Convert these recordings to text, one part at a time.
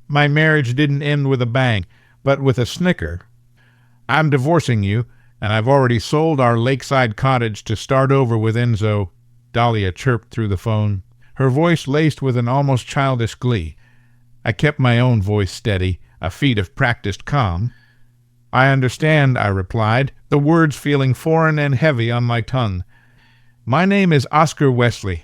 My marriage didn't end with a bang, but with a snicker. I'm divorcing you, and I've already sold our lakeside cottage to start over with Enzo," Dahlia chirped through the phone, her voice laced with an almost childish glee. I kept my own voice steady, a feat of practiced calm. "I understand," I replied, the words feeling foreign and heavy on my tongue. "My name is Oscar Wesley.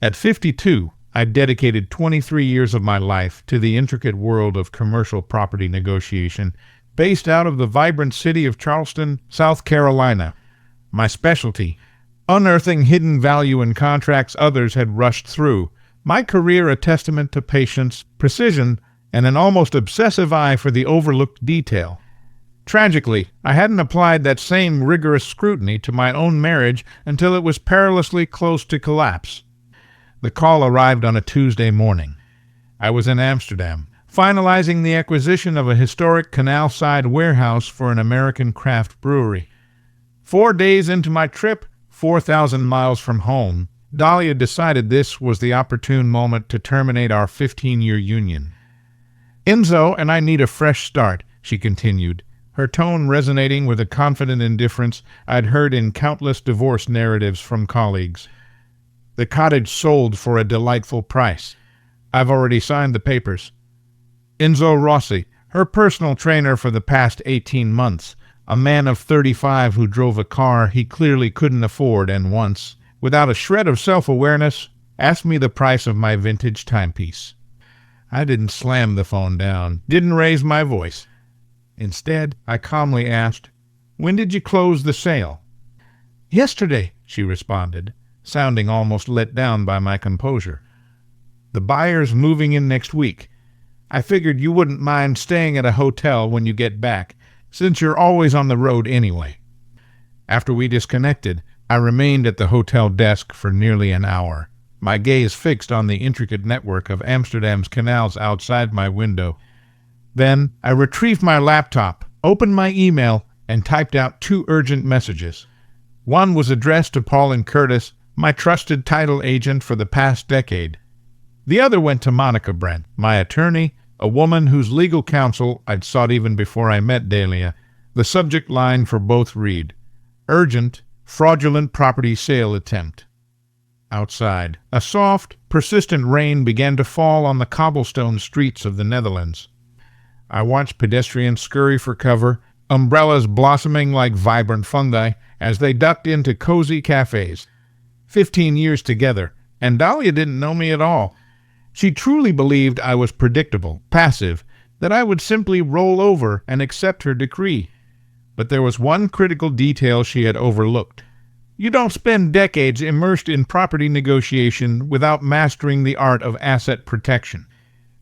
At 52, I dedicated 23 years of my life to the intricate world of commercial property negotiation, based out of the vibrant city of Charleston, South Carolina. My specialty, unearthing hidden value in contracts others had rushed through. My career a testament to patience, precision, and an almost obsessive eye for the overlooked detail. Tragically, I hadn't applied that same rigorous scrutiny to my own marriage until it was perilously close to collapse. The call arrived on a Tuesday morning. I was in Amsterdam, finalizing the acquisition of a historic canal-side warehouse for an American craft brewery. 4 days into my trip, 4,000 miles from home, Dahlia decided this was the opportune moment to terminate our 15-year union. "Enzo and I need a fresh start," she continued, her tone resonating with a confident indifference I'd heard in countless divorce narratives from colleagues. "The cottage sold for a delightful price. I've already signed the papers." Enzo Rossi, her personal trainer for the past 18 months, a man of 35 who drove a car he clearly couldn't afford and once, without a shred of self-awareness, asked me the price of my vintage timepiece. I didn't slam the phone down, didn't raise my voice. Instead, I calmly asked, "When did you close the sale?" "Yesterday," she responded, sounding almost let down by my composure. "The buyer's moving in next week. I figured you wouldn't mind staying at a hotel when you get back, since you're always on the road anyway." After we disconnected, I remained at the hotel desk for nearly an hour, my gaze fixed on the intricate network of Amsterdam's canals outside my window. Then I retrieved my laptop, opened my email, and typed out 2 urgent messages. One was addressed to Paul and Curtis, my trusted title agent for the past decade. The other went to Monica Brent, my attorney, a woman whose legal counsel I'd sought even before I met Dahlia. The subject line for both read, "Urgent, fraudulent property sale attempt." Outside, a soft, persistent rain began to fall on the cobblestone streets of the Netherlands. I watched pedestrians scurry for cover, umbrellas blossoming like vibrant fungi as they ducked into cozy cafes. 15 years together, and Dahlia didn't know me at all. She truly believed I was predictable, passive, that I would simply roll over and accept her decree. But there was one critical detail she had overlooked. You don't spend decades immersed in property negotiation without mastering the art of asset protection.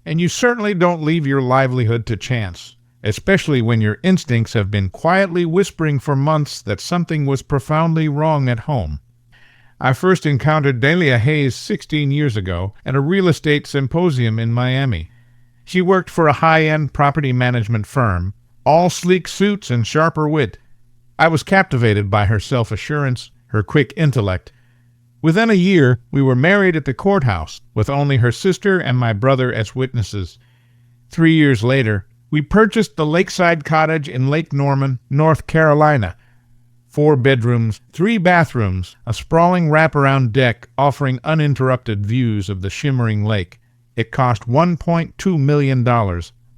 And you certainly don't leave your livelihood to chance, especially when your instincts have been quietly whispering for months that something was profoundly wrong at home. I first encountered Dahlia Hayes 16 years ago at a real estate symposium in Miami. She worked for a high-end property management firm, all sleek suits and sharper wit. I was captivated by her self-assurance, her quick intellect. Within a year, we were married at the courthouse, with only her sister and my brother as witnesses. 3 years later, we purchased the lakeside cottage in Lake Norman, North Carolina. 4 bedrooms, 3 bathrooms, a sprawling wraparound deck offering uninterrupted views of the shimmering lake. It cost $1.2 million,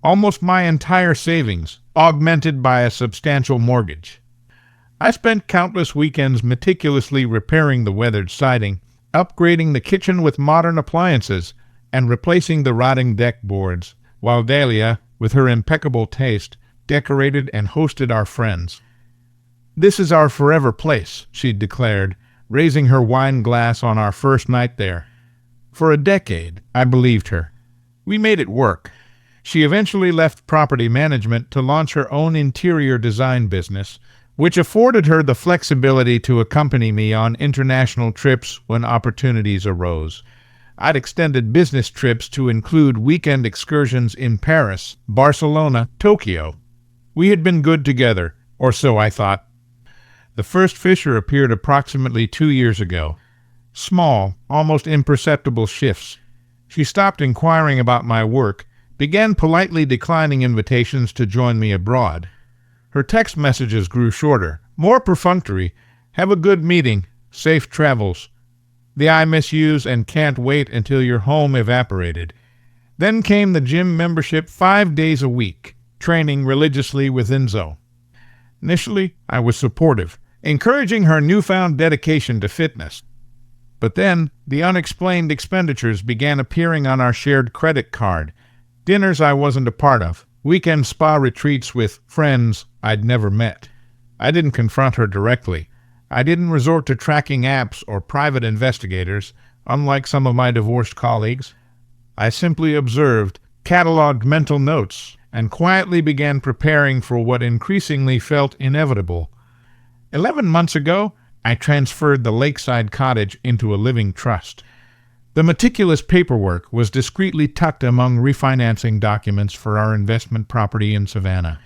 almost my entire savings, augmented by a substantial mortgage. I spent countless weekends meticulously repairing the weathered siding, upgrading the kitchen with modern appliances, and replacing the rotting deck boards, while Dahlia, with her impeccable taste, decorated and hosted our friends. "This is our forever place," she declared, raising her wine glass on our first night there. For a decade, I believed her. We made it work. She eventually left property management to launch her own interior design business, which afforded her the flexibility to accompany me on international trips when opportunities arose. I'd extended business trips to include weekend excursions in Paris, Barcelona, Tokyo. We had been good together, or so I thought. The first fissure appeared approximately 2 years ago. Small, almost imperceptible shifts. She stopped inquiring about my work, began politely declining invitations to join me abroad. Her text messages grew shorter, more perfunctory. Have a good meeting. Safe travels. The I miss yous and can't wait until you're home evaporated. Then came the gym membership 5 days a week, training religiously with Enzo. Initially, I was supportive, encouraging her newfound dedication to fitness. But then, the unexplained expenditures began appearing on our shared credit card. Dinners I wasn't a part of, weekend spa retreats with friends I'd never met. I didn't confront her directly. I didn't resort to tracking apps or private investigators, unlike some of my divorced colleagues. I simply observed, cataloged mental notes, and quietly began preparing for what increasingly felt inevitable. 11 months ago, I transferred the lakeside cottage into a living trust. The meticulous paperwork was discreetly tucked among refinancing documents for our investment property in Savannah.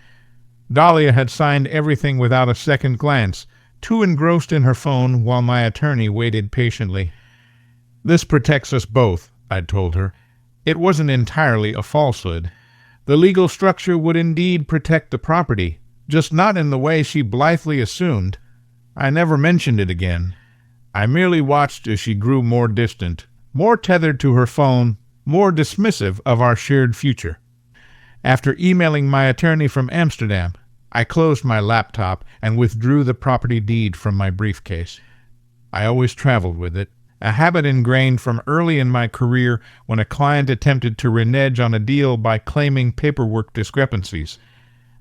Dahlia had signed everything without a second glance, too engrossed in her phone while my attorney waited patiently. This protects us both, I'd told her. It wasn't entirely a falsehood. The legal structure would indeed protect the property, just not in the way she blithely assumed. I never mentioned it again. I merely watched as she grew more distant, more tethered to her phone, more dismissive of our shared future. After emailing my attorney from Amsterdam, I closed my laptop and withdrew the property deed from my briefcase. I always traveled with it, a habit ingrained from early in my career when a client attempted to renege on a deal by claiming paperwork discrepancies.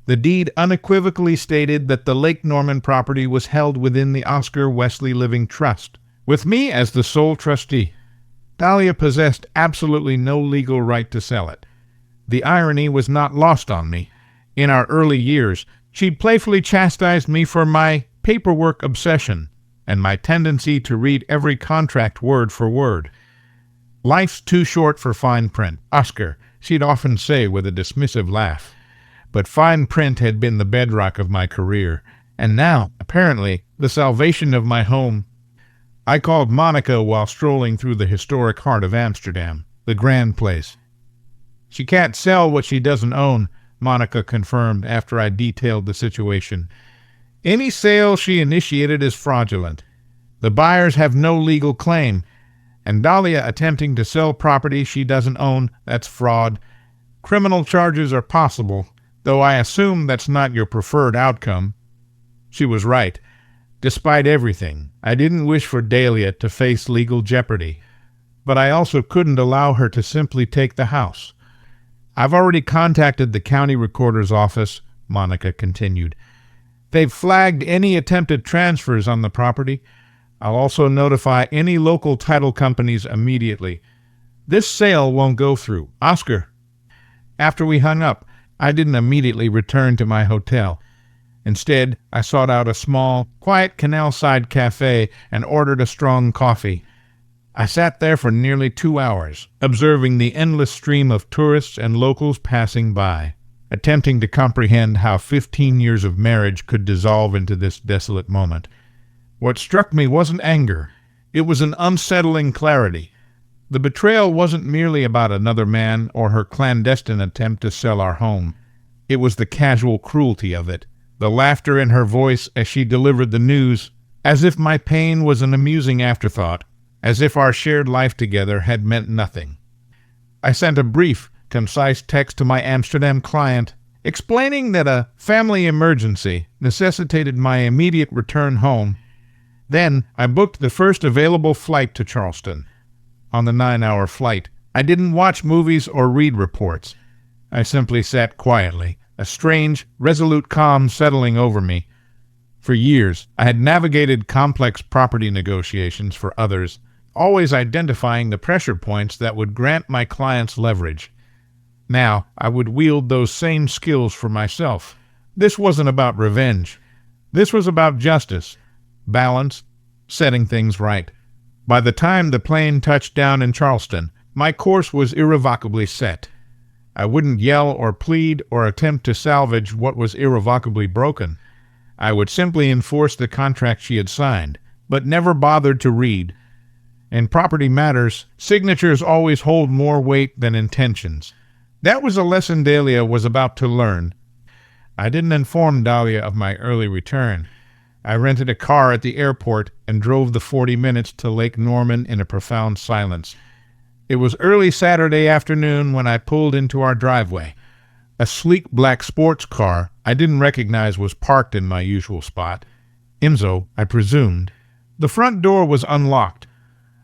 The deed unequivocally stated that the Lake Norman property was held within the Oscar Wesley Living Trust, with me as the sole trustee. Dahlia possessed absolutely no legal right to sell it. The irony was not lost on me. In our early years, she'd playfully chastised me for my paperwork obsession and my tendency to read every contract word for word. Life's too short for fine print, Oscar, she'd often say with a dismissive laugh. But fine print had been the bedrock of my career, and now, apparently, the salvation of my home. I called Monica while strolling through the historic heart of Amsterdam, the Grand Place. She can't sell what she doesn't own, Monica confirmed after I detailed the situation. Any sale she initiated is fraudulent. The buyers have no legal claim, and Dahlia attempting to sell property she doesn't own, that's fraud. Criminal charges are possible, though I assume that's not your preferred outcome. She was right. Despite everything, I didn't wish for Dahlia to face legal jeopardy. But I also couldn't allow her to simply take the house. I've already contacted the county recorder's office, Monica continued. They've flagged any attempted transfers on the property. I'll also notify any local title companies immediately. This sale won't go through. Oscar. After we hung up, I didn't immediately return to my hotel. Instead, I sought out a small, quiet canal-side cafe and ordered a strong coffee. I sat there for nearly 2 hours, observing the endless stream of tourists and locals passing by, attempting to comprehend how 15 years of marriage could dissolve into this desolate moment. What struck me wasn't anger. It was an unsettling clarity. The betrayal wasn't merely about another man or her clandestine attempt to sell our home. It was the casual cruelty of it, the laughter in her voice as she delivered the news, as if my pain was an amusing afterthought, as if our shared life together had meant nothing. I sent a brief, concise text to my Amsterdam client, explaining that a family emergency necessitated my immediate return home. Then I booked the first available flight to Charleston. On the 9-hour flight, I didn't watch movies or read reports. I simply sat quietly, a strange, resolute calm settling over me. For years, I had navigated complex property negotiations for others, always identifying the pressure points that would grant my clients leverage. Now, I would wield those same skills for myself. This wasn't about revenge. This was about justice, balance, setting things right. By the time the plane touched down in Charleston, my course was irrevocably set. I wouldn't yell or plead or attempt to salvage what was irrevocably broken. I would simply enforce the contract she had signed, but never bothered to read. In property matters, signatures always hold more weight than intentions. That was a lesson Dahlia was about to learn. I didn't inform Dahlia of my early return. I rented a car at the airport and drove the 40 minutes to Lake Norman in a profound silence. It was early Saturday afternoon when I pulled into our driveway. A sleek black sports car I didn't recognize was parked in my usual spot. Enzo, I presumed. The front door was unlocked.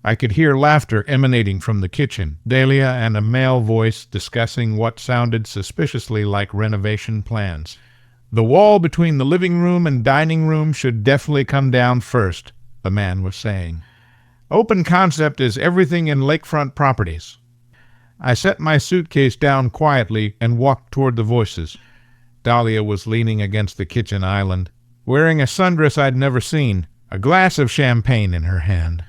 I could hear laughter emanating from the kitchen, Dahlia and a male voice discussing what sounded suspiciously like renovation plans. The wall between the living room and dining room should definitely come down first, the man was saying. Open concept is everything in lakefront properties. I set my suitcase down quietly and walked toward the voices. Dahlia was leaning against the kitchen island, wearing a sundress I'd never seen, a glass of champagne in her hand.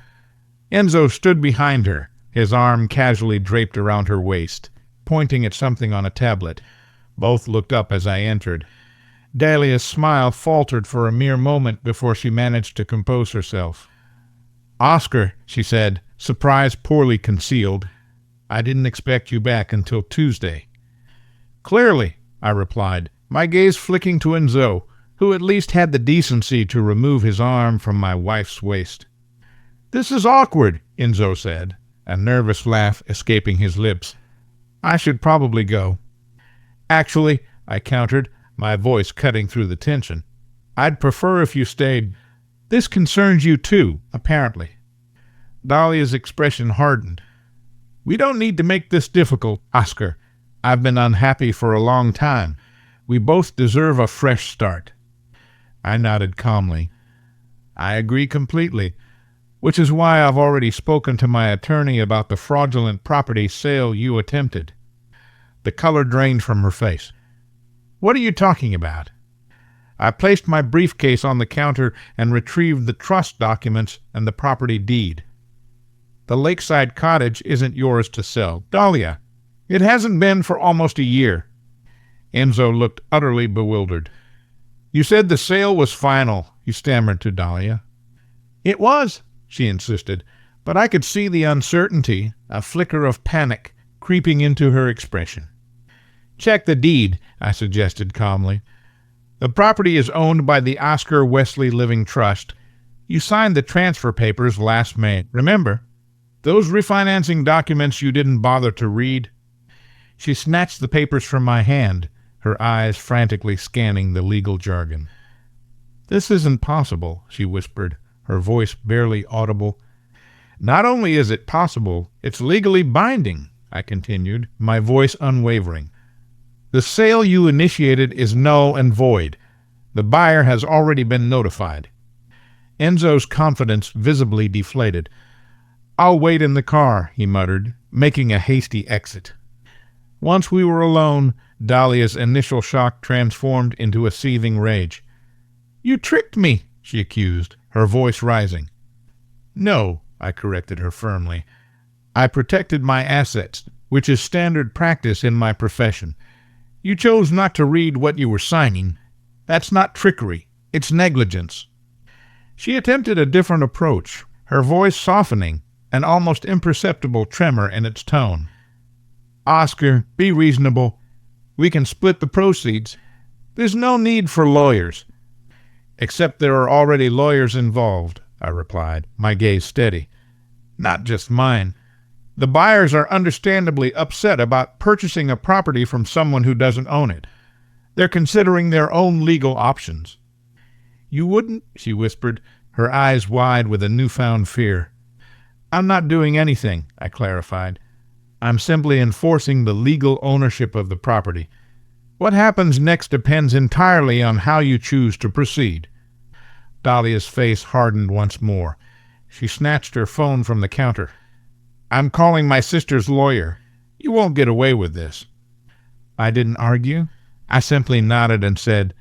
Enzo stood behind her, his arm casually draped around her waist, pointing at something on a tablet. Both looked up as I entered. Dahlia's smile faltered for a mere moment before she managed to compose herself. "Oscar," she said, surprise poorly concealed. "I didn't expect you back until Tuesday." "Clearly," I replied, my gaze flicking to Enzo, who at least had the decency to remove his arm from my wife's waist. "This is awkward," Enzo said, a nervous laugh escaping his lips. "I should probably go." "Actually," I countered, my voice cutting through the tension, "I'd prefer if you stayed. This concerns you too, apparently." Dahlia's expression hardened. "We don't need to make this difficult, Oscar. I've been unhappy for a long time. We both deserve a fresh start." I nodded calmly. "I agree completely, which is why I've already spoken to my attorney about the fraudulent property sale you attempted." The color drained from her face. "What are you talking about?" I placed my briefcase on the counter and retrieved the trust documents and the property deed. "The lakeside cottage isn't yours to sell, Dahlia. It hasn't been for almost a year." Enzo looked utterly bewildered. "You said the sale was final," he stammered to Dahlia. "It was," she insisted, but I could see the uncertainty, a flicker of panic, creeping into her expression. "Check the deed," I suggested calmly. "The property is owned by the Oscar Wesley Living Trust. You signed the transfer papers last May, remember? Those refinancing documents you didn't bother to read?" She snatched the papers from my hand, her eyes frantically scanning the legal jargon. "This isn't possible," she whispered, her voice barely audible. "Not only is it possible, it's legally binding," I continued, my voice unwavering. "The sale you initiated is null and void. The buyer has already been notified." Enzo's confidence visibly deflated. "I'll wait in the car," he muttered, making a hasty exit. Once we were alone, Dahlia's initial shock transformed into a seething rage. "You tricked me," she accused, her voice rising. "No," I corrected her firmly. "I protected my assets, which is standard practice in my profession. You chose not to read what you were signing. That's not trickery. It's negligence." She attempted a different approach, her voice softening, an almost imperceptible tremor in its tone. "Oscar, be reasonable. We can split the proceeds. There's no need for lawyers." "Except there are already lawyers involved," I replied, my gaze steady. "Not just mine. The buyers are understandably upset about purchasing a property from someone who doesn't own it. They're considering their own legal options." "You wouldn't?" she whispered, her eyes wide with a newfound fear. "I'm not doing anything," I clarified. "I'm simply enforcing the legal ownership of the property. What happens next depends entirely on how you choose to proceed." Dahlia's face hardened once more. She snatched her phone from the counter. "I'm calling my sister's lawyer. You won't get away with this." I didn't argue. I simply nodded and said,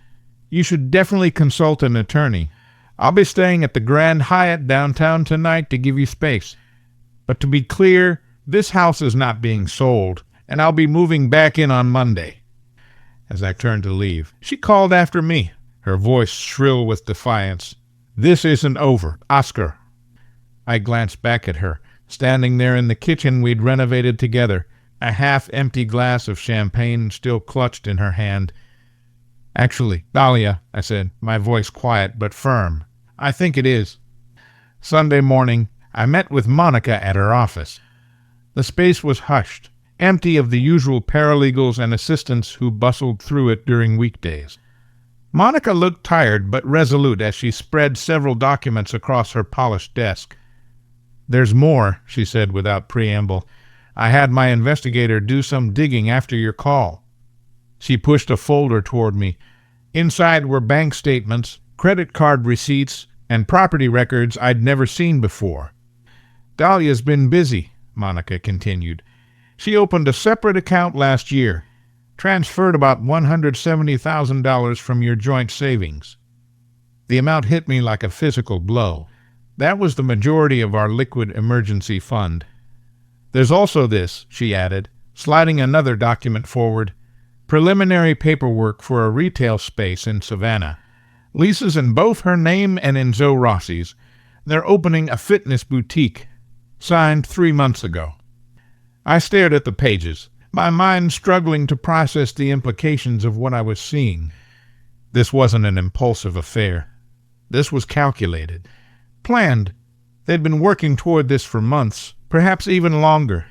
"You should definitely consult an attorney. I'll be staying at the Grand Hyatt downtown tonight to give you space. But to be clear, this house is not being sold, and I'll be moving back in on Monday." As I turned to leave, she called after me, her voice shrill with defiance. "This isn't over, Oscar." I glanced back at her, standing there in the kitchen we'd renovated together, a half-empty glass of champagne still clutched in her hand. "Actually, Dahlia," I said, my voice quiet but firm, "I think it is." Sunday morning, I met with Monica at her office. The space was hushed, empty of the usual paralegals and assistants who bustled through it during weekdays. Monica looked tired but resolute as she spread several documents across her polished desk. "There's more," she said without preamble. "I had my investigator do some digging after your call." She pushed a folder toward me. Inside were bank statements, credit card receipts, and property records I'd never seen before. "Dahlia's been busy," Monica continued. "She opened a separate account last year, transferred about $170,000 from your joint savings." The amount hit me like a physical blow. That was the majority of our liquid emergency fund. "There's also this," she added, sliding another document forward. "Preliminary paperwork for a retail space in Savannah. Leases in both her name and in Zoe Rossi's. They're opening a fitness boutique. Signed 3 months ago." I stared at the pages, my mind struggling to process the implications of what I was seeing. This wasn't an impulsive affair. This was calculated, planned. They'd been working toward this for months, perhaps even longer.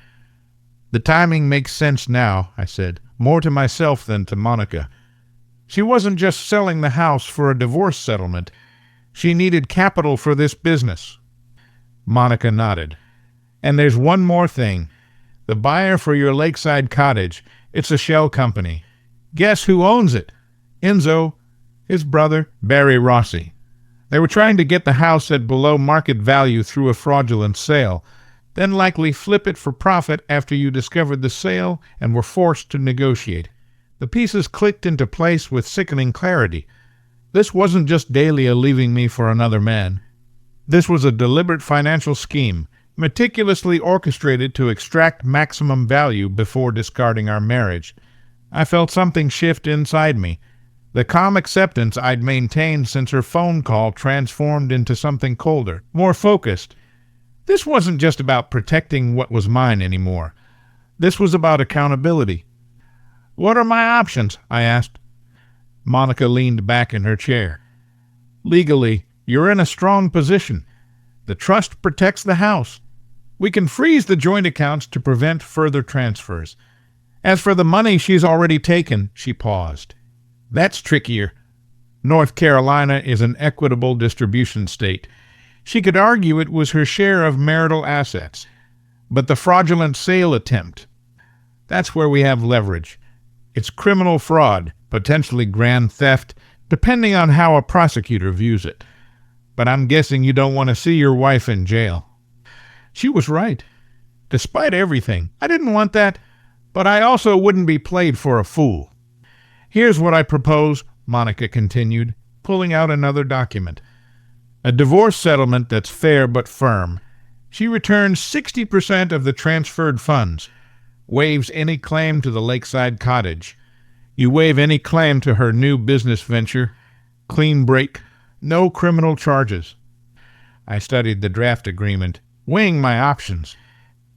"The timing makes sense now," I said, more to myself than to Monica. She wasn't just selling the house for a divorce settlement. She needed capital for this business. Monica nodded. "And there's one more thing. The buyer for your lakeside cottage. It's a shell company. Guess who owns it? Enzo, his brother, Barry Rossi. They were trying to get the house at below market value through a fraudulent sale, then likely flip it for profit after you discovered the sale and were forced to negotiate. The pieces clicked into place with sickening clarity. This wasn't just Dahlia leaving me for another man. This was a deliberate financial scheme, meticulously orchestrated to extract maximum value before discarding our marriage. I felt something shift inside me. The calm acceptance I'd maintained since her phone call transformed into something colder, more focused. This wasn't just about protecting what was mine anymore. This was about accountability. "What are my options?" I asked. Monica leaned back in her chair. "Legally, you're in a strong position. The trust protects the house. We can freeze the joint accounts to prevent further transfers. As for the money she's already taken," she paused. "That's trickier. North Carolina is an equitable distribution state. She could argue it was her share of marital assets. But the fraudulent sale attempt, that's where we have leverage. It's criminal fraud, potentially grand theft, depending on how a prosecutor views it. But I'm guessing you don't want to see your wife in jail." She was right. Despite everything, I didn't want that, but I also wouldn't be played for a fool. "Here's what I propose," Monica continued, pulling out another document. "A divorce settlement that's fair but firm. She returns 60% of the transferred funds, waives any claim to the lakeside cottage. You waive any claim to her new business venture. Clean break. No criminal charges." I studied the draft agreement, weighing my options.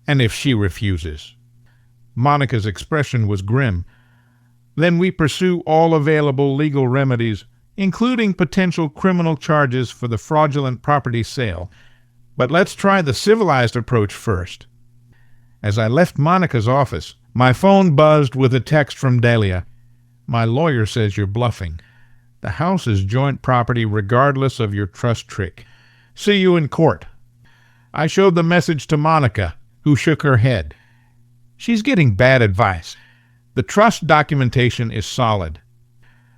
"And if she refuses?" Monica's expression was grim. "Then we pursue all available legal remedies, including potential criminal charges for the fraudulent property sale. But let's try the civilized approach first." As I left Monica's office, my phone buzzed with a text from Dahlia. "My lawyer says you're bluffing. The house is joint property regardless of your trust trick. See you in court." I showed the message to Monica, who shook her head. "She's getting bad advice. The trust documentation is solid."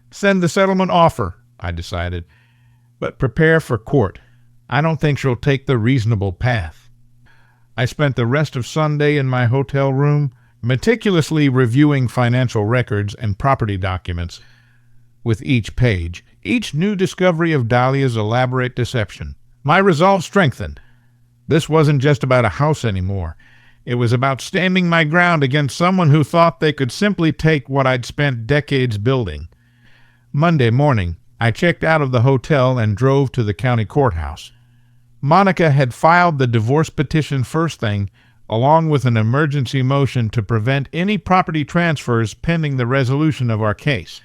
"Send the settlement offer," I decided. "But prepare for court. I don't think she'll take the reasonable path." I spent the rest of Sunday in my hotel room, meticulously reviewing financial records and property documents. With each page, each new discovery of Dahlia's elaborate deception, my resolve strengthened. This wasn't just about a house anymore. It was about standing my ground against someone who thought they could simply take what I'd spent decades building. Monday morning, I checked out of the hotel and drove to the county courthouse. Monica had filed the divorce petition first thing, along with an emergency motion to prevent any property transfers pending the resolution of our case.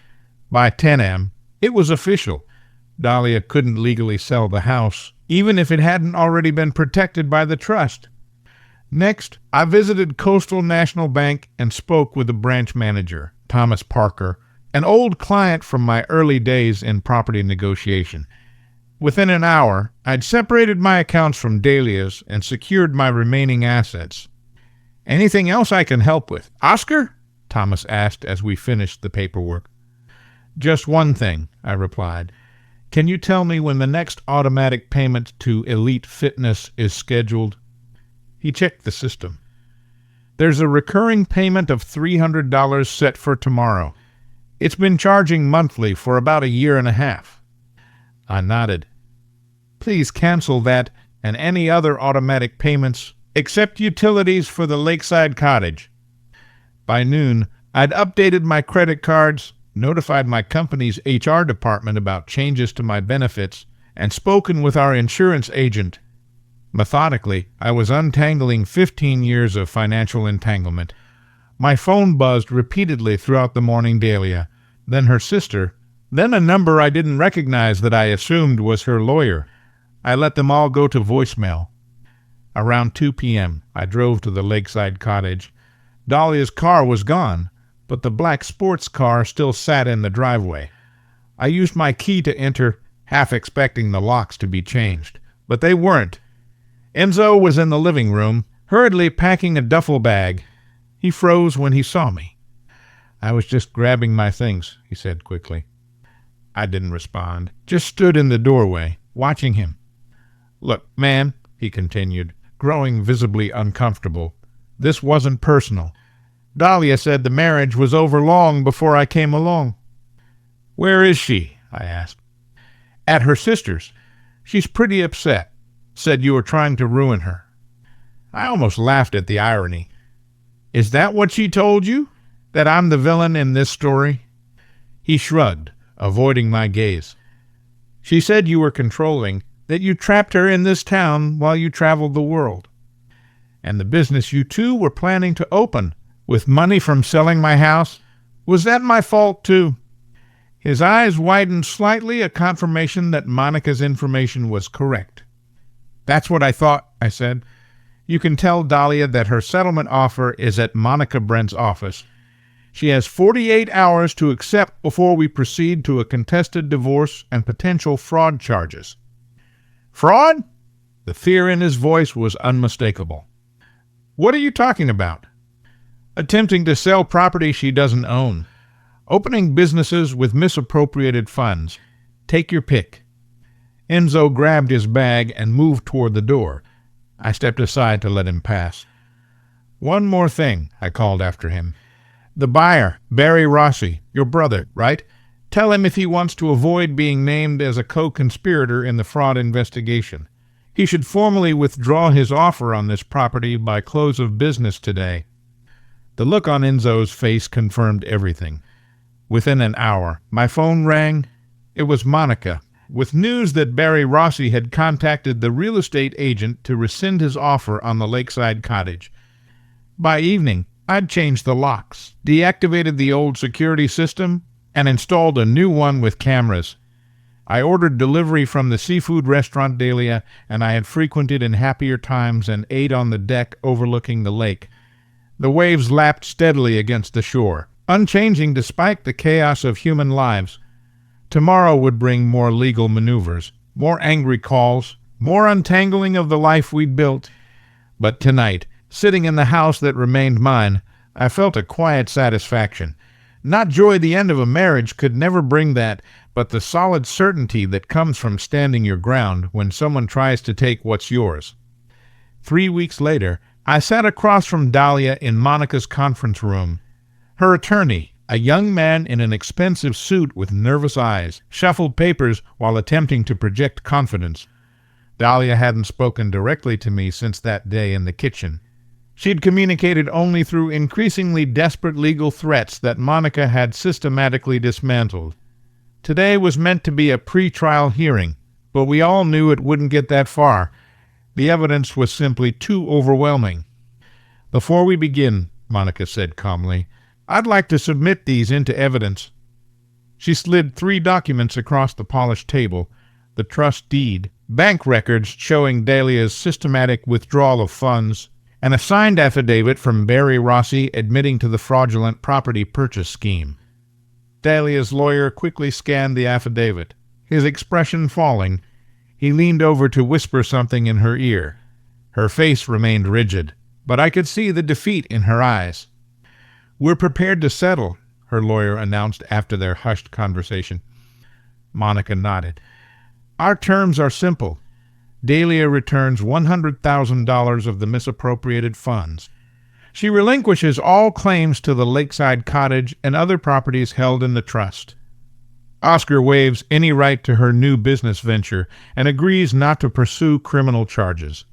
By 10 a.m., it was official. Dahlia couldn't legally sell the house, even if it hadn't already been protected by the trust. Next, I visited Coastal National Bank and spoke with the branch manager, Thomas Parker, an old client from my early days in property negotiation. Within an hour, I'd separated my accounts from Dahlia's and secured my remaining assets. "Anything else I can help with, Oscar?" Thomas asked as we finished the paperwork. "Just one thing," I replied. "Can you tell me when the next automatic payment to Elite Fitness is scheduled?" He checked the system. "There's a recurring payment of $300 set for tomorrow. It's been charging monthly for about a year and a half." I nodded. "Please cancel that and any other automatic payments, except utilities for the lakeside cottage." By noon, I'd updated my credit cards, notified my company's HR department about changes to my benefits, and spoken with our insurance agent. Methodically, I was untangling 15 years of financial entanglement. My phone buzzed repeatedly throughout the morning. Dahlia, then her sister, then a number I didn't recognize that I assumed was her lawyer. I let them all go to voicemail. Around 2 p.m., I drove to the lakeside cottage. Dahlia's car was gone, but the black sports car still sat in the driveway. I used my key to enter, half expecting the locks to be changed, but they weren't. Enzo was in the living room, hurriedly packing a duffel bag. He froze when he saw me. "I was just grabbing my things," he said quickly. I didn't respond, just stood in the doorway, watching him. "Look, man," he continued, growing visibly uncomfortable, "this wasn't personal. Dahlia said the marriage was over long before I came along." "Where is she?" I asked. "At her sister's. She's pretty upset. Said you were trying to ruin her." I almost laughed at the irony. "Is that what she told you? That I'm the villain in this story?" He shrugged, avoiding my gaze. "She said you were controlling, that you trapped her in this town while you traveled the world. And the business you two were planning to open, with money from selling my house, was that my fault too?" His eyes widened slightly, a confirmation that Monica's information was correct. "That's what I thought," I said. "You can tell Dahlia that her settlement offer is at Monica Brent's office. She has 48 hours to accept before we proceed to a contested divorce and potential fraud charges." "Fraud?" The fear in his voice was unmistakable. "What are you talking about?" "Attempting to sell property she doesn't own. Opening businesses with misappropriated funds. Take your pick." Enzo grabbed his bag and moved toward the door. I stepped aside to let him pass. "One more thing," I called after him. "The buyer, Barry Rossi, your brother, right? Tell him if he wants to avoid being named as a co-conspirator in the fraud investigation, he should formally withdraw his offer on this property by close of business today." The look on Enzo's face confirmed everything. Within an hour, my phone rang. It was Monica, with news that Barry Rossi had contacted the real estate agent to rescind his offer on the lakeside cottage. By evening, I'd changed the locks, deactivated the old security system, and installed a new one with cameras. I ordered delivery from the seafood restaurant Dahlia, and I had frequented in happier times and ate on the deck overlooking the lake. The waves lapped steadily against the shore, unchanging despite the chaos of human lives. Tomorrow would bring more legal maneuvers, more angry calls, more untangling of the life we'd built. But tonight, sitting in the house that remained mine, I felt a quiet satisfaction. Not joy the end of a marriage could never bring that, but the solid certainty that comes from standing your ground when someone tries to take what's yours. 3 weeks later, I sat across from Dahlia in Monica's conference room. Her attorney, a young man in an expensive suit with nervous eyes, shuffled papers while attempting to project confidence. Dahlia hadn't spoken directly to me since that day in the kitchen. She'd communicated only through increasingly desperate legal threats that Monica had systematically dismantled. Today was meant to be a pre-trial hearing, but we all knew it wouldn't get that far. The evidence was simply too overwhelming. "Before we begin," Monica said calmly, "I'd like to submit these into evidence." She slid 3 documents across the polished table: the trust deed, bank records showing Dahlia's systematic withdrawal of funds, and a signed affidavit from Barry Rossi admitting to the fraudulent property purchase scheme. Dahlia's lawyer quickly scanned the affidavit. His expression falling, he leaned over to whisper something in her ear. Her face remained rigid, but I could see the defeat in her eyes. "We're prepared to settle," her lawyer announced after their hushed conversation. Monica nodded. "Our terms are simple. Dahlia returns $100,000 of the misappropriated funds. She relinquishes all claims to the lakeside cottage and other properties held in the trust. Oscar waives any right to her new business venture and agrees not to pursue criminal charges."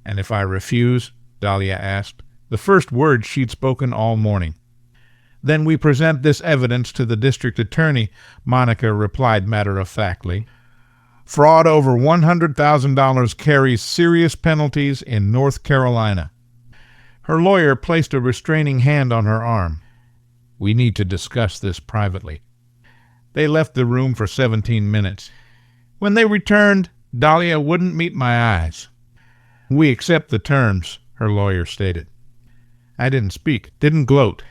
"And if I refuse?" Dahlia asked, the first word she'd spoken all morning. "Then we present this evidence to the district attorney," Monica replied matter-of-factly. "Fraud over $100,000 carries serious penalties in North Carolina." Her lawyer placed a restraining hand on her arm. "We need to discuss this privately." They left the room for 17 minutes. When they returned, Dahlia wouldn't meet my eyes. "We accept the terms," her lawyer stated. I didn't speak, didn't gloat.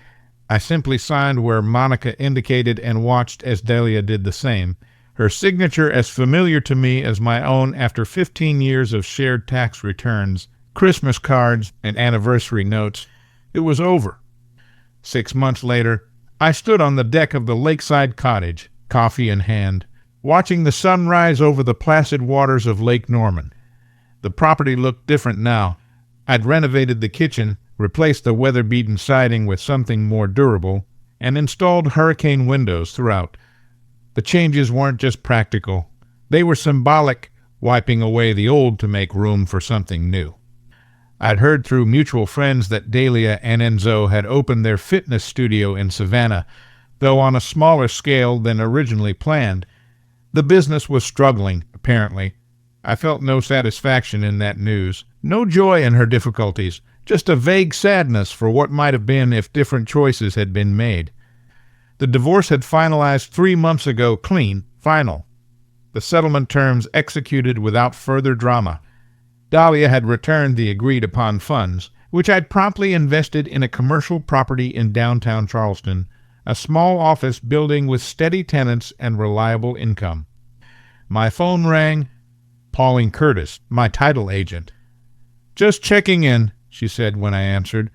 I simply signed where Monica indicated and watched as Dahlia did the same, her signature as familiar to me as my own after 15 years of shared tax returns, Christmas cards, and anniversary notes. It was over. 6 months later, I stood on the deck of the lakeside cottage, coffee in hand, watching the sun rise over the placid waters of Lake Norman. The property looked different now. I'd renovated the kitchen, replaced the weather-beaten siding with something more durable, and installed hurricane windows throughout. The changes weren't just practical. They were symbolic, wiping away the old to make room for something new. I'd heard through mutual friends that Dahlia and Enzo had opened their fitness studio in Savannah, though on a smaller scale than originally planned. The business was struggling, apparently. I felt no satisfaction in that news, no joy in her difficulties, just a vague sadness for what might have been if different choices had been made. The divorce had finalized 3 months ago, clean, final. The settlement terms executed without further drama. Dahlia had returned the agreed-upon funds, which I'd promptly invested in a commercial property in downtown Charleston, a small office building with steady tenants and reliable income. My phone rang. Pauline Curtis, my title agent. "Just checking in," she said when I answered.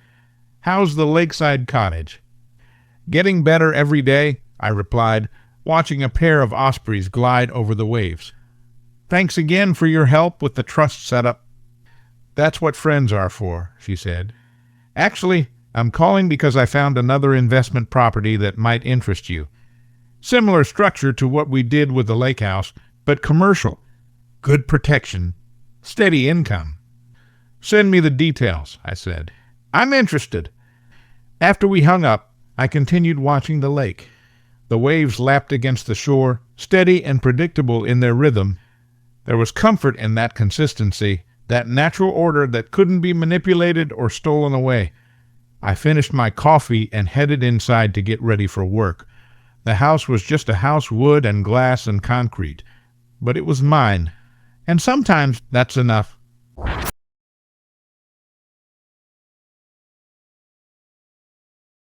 "How's the lakeside cottage?" "Getting better every day," I replied, watching a pair of ospreys glide over the waves. "Thanks again for your help with the trust setup." "That's what friends are for," she said. "Actually, I'm calling because I found another investment property that might interest you. Similar structure to what we did with the lake house, but commercial. Good protection. Steady income." "Send me the details," I said. "I'm interested." After we hung up, I continued watching the lake. The waves lapped against the shore, steady and predictable in their rhythm. There was comfort in that consistency, that natural order that couldn't be manipulated or stolen away. I finished my coffee and headed inside to get ready for work. The house was just a house, wood and glass and concrete, but it was mine, and sometimes that's enough.